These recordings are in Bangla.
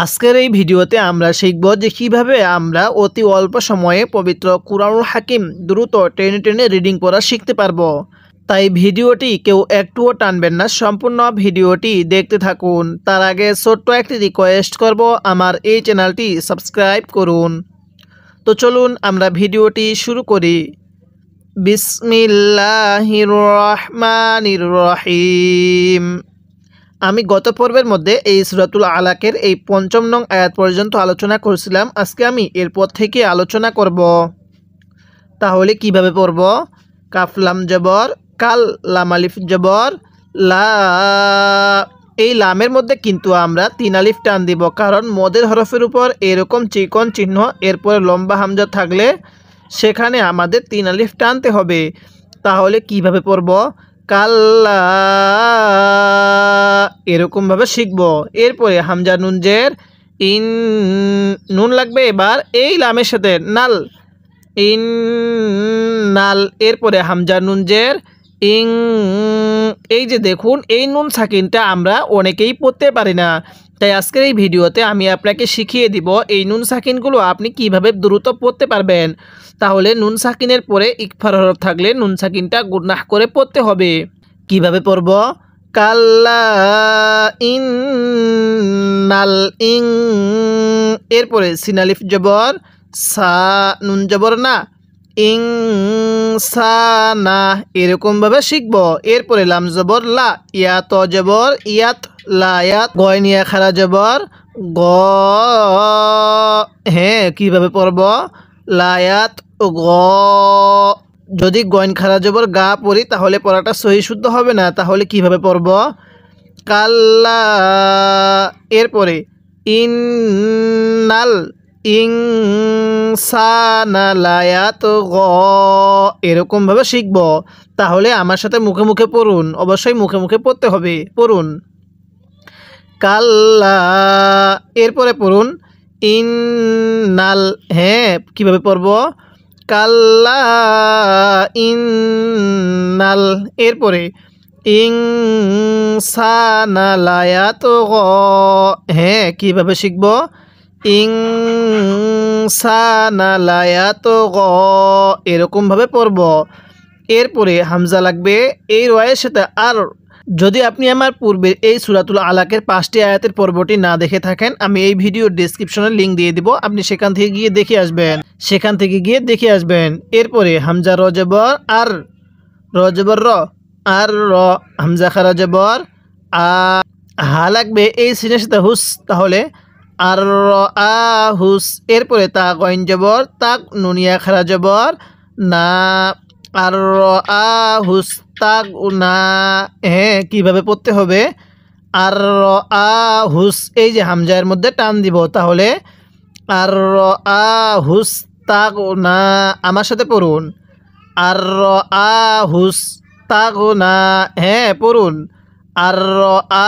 আজকের এই ভিডিওতে আমরা শিখব যে কিভাবে আমরা অতি অল্প সময়ে পবিত্র কুরআনুল হাকিম দ্রুত টেনে টেনে রিডিং পড়া শিখতে পারবো। তাই ভিডিওটি কেউ একটুও টানবেন না, সম্পূর্ণ ভিডিওটি দেখতে থাকুন। তার আগে ছোট্ট একটি রিকোয়েস্ট করব, আমার এই চ্যানেলটি সাবস্ক্রাইব করুন। তো চলুন আমরা ভিডিওটি শুরু করি। বিসমিল্লাহির রহমানির রহিম। আমি গত পর্বের মধ্যে এই সূরাতুল আলাকের এই ৫ম নং আয়াত পর্যন্ত আলোচনা করেছিলাম। আজকে আমি এরপর থেকে আলোচনা করব। তাহলে কিভাবে পড়ব? কাফ লাম জবর কাল, লাম আলিফ জবর লা। এই লামের মধ্যে কিন্তু আমরা ৩ আলিফ টান দিব, কারণ মদের হরফের উপর এরকম চিকন চিহ্ন এরপরে লম্বা হামজা থাকলে সেখানে আমাদের ৩ আলিফ টানতে হবে। তাহলে কিভাবে পড়ব? কাল্লা, এরকমভাবে শিখব। এরপরে হামজা নুন জের ইন, নুন লাগবে এবার এই লামের সাথে, নাল, ইন নাল। এরপরে হামজা নুন জের ইং। এই যে দেখুন, এই নুন সাকিনটা আমরা অনেকেই পড়তে পারি না, তাই আজকের এই ভিডিওতে আমি আপনাকে শিখিয়ে দিব এই নুন সাকিনগুলো আপনি কিভাবে দ্রুত পড়তে পারবেন। তাহলে নুন সাকিনের পরে ইকফার হরফ থাকলে নুন সাকিনটা গুনাহ করে পড়তে হবে। কিভাবে পড়ব? কাল্লা ইন্নাল ইং। এরপরে সিন আলিফ জবর সা, নুন জবর না, ইং সা না, এরকমভাবে শিখব। এরপরে লাম জবর লা, ইয়াত জবর ইয়াত, লায়াত, গয় নিয়া খারা জবর গ। হ্যাঁ, কিভাবে পড়ব? লায়াত গ। যদি গয়ন খারা জবর গা পড়ি তাহলে পড়াটা সহি শুদ্ধ হবে না। তাহলে কিভাবে পড়ব? কাল্লা। এরপরে ইন্নাল ইনসানা লায়াত গ, এরকমভাবে শিখব। তাহলে আমার সাথে মুখে মুখে পড়ুন, অবশ্যই মুখে মুখে পড়তে হবে। পড়ুন কাল্লা। এরপরে পড়ুন ইন্নাল। হ্যাঁ, কিভাবে পড়ব? কাল্লা ইন্নাল। এরপরে ইনসানা লায়াত গ। হ্যাঁ, কিভাবে শিখব? ইনসানা লায়াত গ, এরকমভাবে পড়ব। এরপরে হামজা লাগবে এই রয়ের সাথে আর। যদি আপনি আমার পূর্বের এই সূরাতুল আলাকের ৫টি আয়াতের পর্বটি না দেখে থাকেন, আমি এই ভিডিওর ডেসক্রিপশনে লিঙ্ক দিয়ে দিব, আপনি সেখান থেকে গিয়ে দেখে আসবেন। এরপরে হামজা র জবর আর, র জবর র, আর র, হামজা খারা জবর আ, হা লাগবে এই সিনের সাথে হুস, তাহলে আর র আ হুস। এরপরে তা গইন জবর তাক, নুনিয়া খারা জবর না, আর র আ হুস তাক না। হ্যাঁ, কিভাবে পড়তে হবে? আর র আ হুস, এই যে হামজার মধ্যে টান দিব, তাহলে আর র আ হুস তাক না। আমার সাথে পড়ুন, আর র আ হুস তাক না। হ্যাঁ, পড়ুন আর র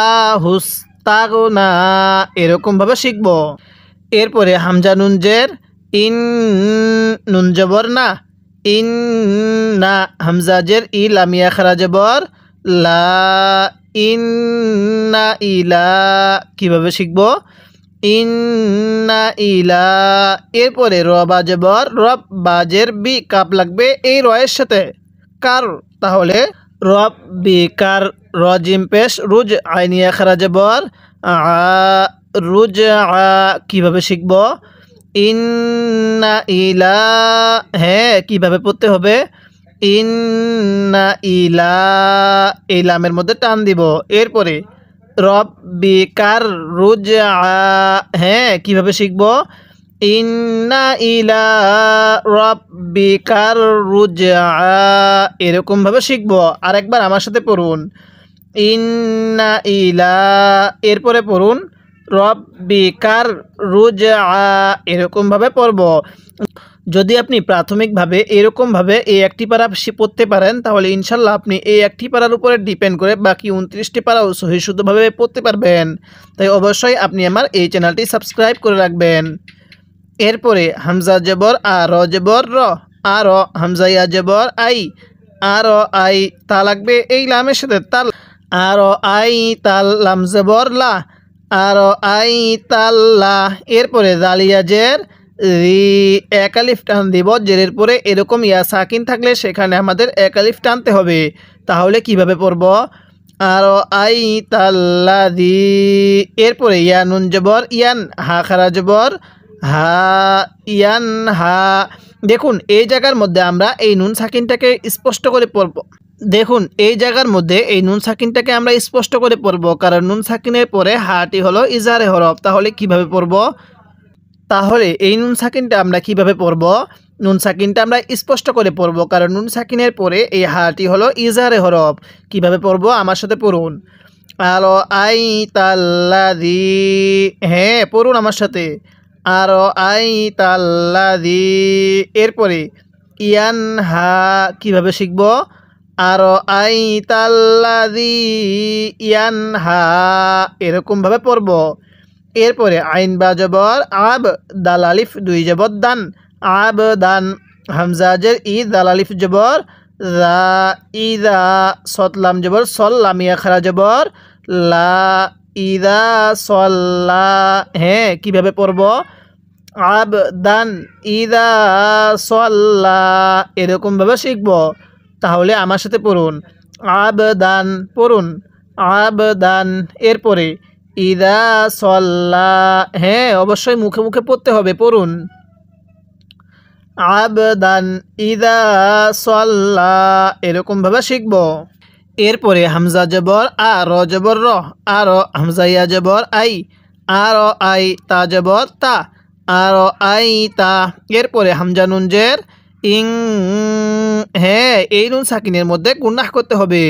আ হুস তাক না, এরকমভাবে শিখব। এরপরে হামজা নুন জের ইন, নুন জবর না, ইন না, হামজা জের ই, লামিয়া খারা জবর লা, ইন্না ইলা। কিভাবে শিখব? ইন্না ইলা। এরপরে র বা জবর রব, বাজের বি, কাপ লাগবে এই রয়ের সাথে কার, তাহলে রব বি কার, র জিম পেশ রুজ, আইনিয়া খারা জবর আ, রুজ আ। কিভাবে শিখব? ইন্না ইলা। হ্যাঁ, কিভাবে পড়তে হবে? ইন্না ইলা, এই লামের মধ্যে টান দিব। এরপরে রব্বিকার রুজআ। হ্যাঁ, কিভাবে শিখব? ইন্না ইলা রব্বিকার রুজআ, এরকমভাবে শিখব। আরেকবার আমার সাথে পড়ুন, ইন্না ইলা। এরপরে পড়ুন রব্বিকার রুজআ, এরকমভাবে পড়ব। যদি আপনি প্রাথমিকভাবে এরকমভাবে এই একটি পারা পড়তে পারেন, তাহলে ইনশাল্লাহ আপনি এই একটি পারার উপরে ডিপেন্ড করে বাকি ২৯টি পারাও সহি শুদ্ধভাবে পড়তে পারবেন। তাই অবশ্যই আপনি আমার এই চ্যানেলটি সাবস্ক্রাইব করে রাখবেন। এরপরে হামজা জবর আ, র জবর র, আর হামজা ইয়া জবর আই, আর আই, তা লাগবে এই লামের সাথে তাল, আর আই তাল, লাম জবর লা, আর আই তাল্লা এরপরে জালিয়াজের রি এক আলিফ টান দিব জেরের পরে এরকম ইয়া সাকিন থাকলে সেখানে আমাদের এক আলিফ টানতে হবে। তাহলে কিভাবে পড়ব আর আই তাল্লাদি এরপরে ইয়া নুন জবর ইয়ান হা খারা জবর হা ইয়ান হা। দেখুন এই জায়গার মধ্যে আমরা এই নুন সাকিনটাকে স্পষ্ট করে পড়ব। দেখুন এই জায়গার মধ্যে এই নুন সাকিনটাকে আমরা স্পষ্ট করে পড়ব, কারণ নুন সাকিনের পরে হাটি হলো ইজারে হরফ। তাহলে কিভাবে পড়ব, তাহলে এই নুন সাকিনটা আমরা কিভাবে পড়ব, নুন সাকিনটা আমরা স্পষ্ট করে পড়ব, কারণ নুন সাকিনের পরে এই হাটি হলো ইজারে হরফ। কিভাবে পড়ব আমার সাথে পড়ুন আর আই তাল্লাদি, হ্যাঁ পড়ুন আমার সাথে আর আই তাল্লাদি এরপরে ইয়ান হা। কিভাবে শিখব আর আই তাল্লাদি ইয়ান হা এরকমভাবে পড়ব। এরপরে আইন বা জবর আব দাল আলিফ দুই জবর দান আব দান হামজাজের ই দাল আলিফ জবর রা ইদা সতলাম জবর সল লামিয়া খারা জবর লা ইদা সল্লা। হ্যাঁ কিভাবে পড়ব আব দান ইদা সল্লা এরকমভাবে শিখব। তাহলে আমার সাথে পড়ুন আব দান, পড়ুন আব দান এরপরে ইদা সল্লা, হ্যাঁ অবশ্যই মুখে মুখে পড়তে হবে, পড়ুন আবদান ইদা সল্লা এরকমভাবে শিখব। এরপরে হামজা জবর আ র জবর র আর হামজা ইয়া জবর আই আর আই তা জবর তা আর আই তা এরপরে হামজা নুন জের ইং। হ্যাঁ এই নুন সাকিনের মধ্যে গুন্নাহ করতে হবে,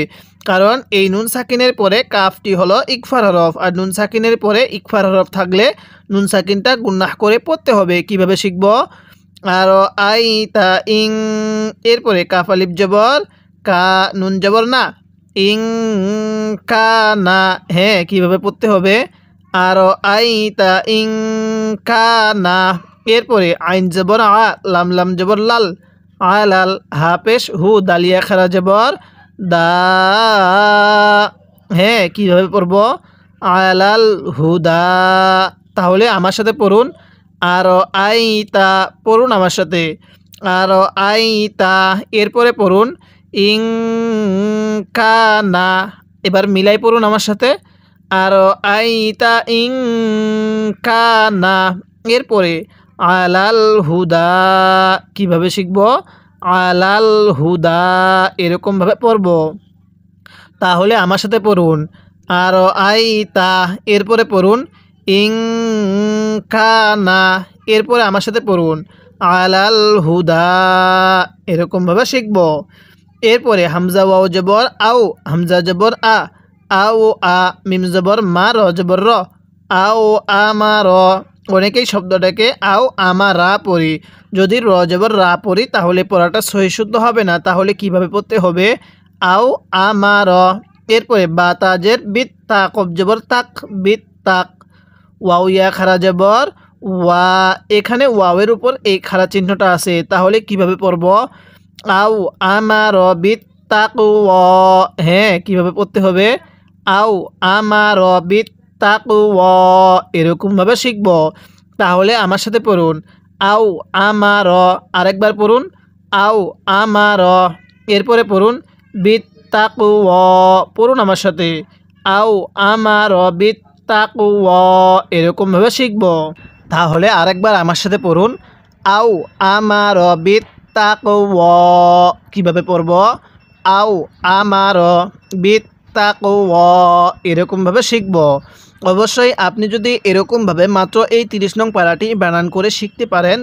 কারণ এই নুন সাকিনের পরে কাফটি হলো ইকফার হরফ, আর নুন সাকিনের পরে ইকফার হরফ থাকলে নুন সাকিনটা গুন্নাহ করে পড়তে হবে। কিভাবে শিখব আর আই তা ইং এরপরে কাফ আলিফ জবর কা নুন জবর না ইং কা না। হ্যাঁ কিভাবে পড়তে হবে আর আই তা ইং কা না এরপরে আইন জবর আ লাম লাম জবর লাল আলাল হা পেশ হু দালিয়া খারা জবর দা। হ্যাঁ কিভাবে পড়ব আলাল হুদা। তাহলে আমার সাথে পড়ুন আর আই তা, পড়ুন আমার সাথে আর আই তা এরপরে পড়ুন ইং কানা। এবার মিলাই পড়ুন আমার সাথে আর আই তা ইং কানা এরপরে আলাল হুদা। কিভাবে শিখব আলাল হুদা এরকমভাবে পড়ব। তাহলে আমার সাথে পড়ুন আর আই তা এরপরে পড়ুন ইং কানা এরপরে আমার সাথে পড়ুন আলাল হুদা এরকমভাবে শিখব। এরপরে হামজা ওয়াও জবর আও হামজা জবর আ আও আ মিম জবর মা র জবর র আও আমার। অনেকেই শব্দটাকে আও আমারা পড়ি, যদি র জবর রা পড়ি তাহলে পড়াটা সহি শুদ্ধ হবে না। তাহলে কিভাবে পড়তে হবে আও আমার। এরপরে বা তাজের বিত তা কব জবর তাক বিত তাক ওয়াও ইয়া খারা জবর ওয়া, এখানে ওয়াওয়ের উপর এই খারা চিহ্নটা আছে। তাহলে কিভাবে পড়ব আও আমার বিত তাক ও। হ্যাঁ কিভাবে পড়তে হবে আও আমার বিত তাক ও এরকমভাবে শিখব। তাহলে আমার সাথে পড়ুন আও আমার, আরেকবার পড়ুন আও আমার এরপরে পড়ুন বিত তাক ও, পড়ুন আমার সাথে আও আমার বিত তাক ও এরকমভাবে শিখব। তাহলে আরেকবার আমার সাথে পড়ুন আও আমার বিত তাক ও। কীভাবে পড়ব আও আমার বিত তাক ও এরকমভাবে শিখব। অবশ্যই আপনি যদি এরকমভাবে মাত্র এই 30 নং পারাটি বানান করে শিখতে পারেন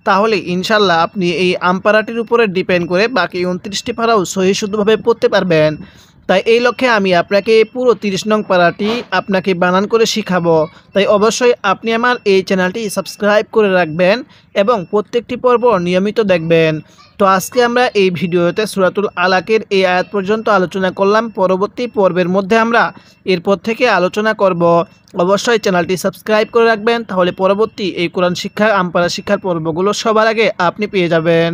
তাহলে ইনশাল্লাহ আপনি এই আমপারাটির উপরে ডিপেন্ড করে বাকি 29টি পারাও সহি শুদ্ধভাবে পড়তে পারবেন। তাই এই লক্ষ্যে আমি আপনাকে পুরো 30 নং পারাটি আপনাকে বানান করে শিখাবো। তাই অবশ্যই আপনি আমার এই চ্যানেলটি সাবস্ক্রাইব করে রাখবেন এবং প্রত্যেকটি পর্ব নিয়মিত দেখবেন। তো আজকে আমরা এই ভিডিওতে সূরাতুল আলাকের এই আয়াত পর্যন্ত আলোচনা করলাম। পরবর্তী পর্বের মধ্যে আমরা এরপর থেকে আলোচনা করব। অবশ্যই চ্যানেলটি সাবস্ক্রাইব করে রাখবেন, তাহলে পরবর্তী এই কোরআন শিক্ষা আমপারা শিক্ষার পর্বগুলো সবার আগে আপনি পেয়ে যাবেন।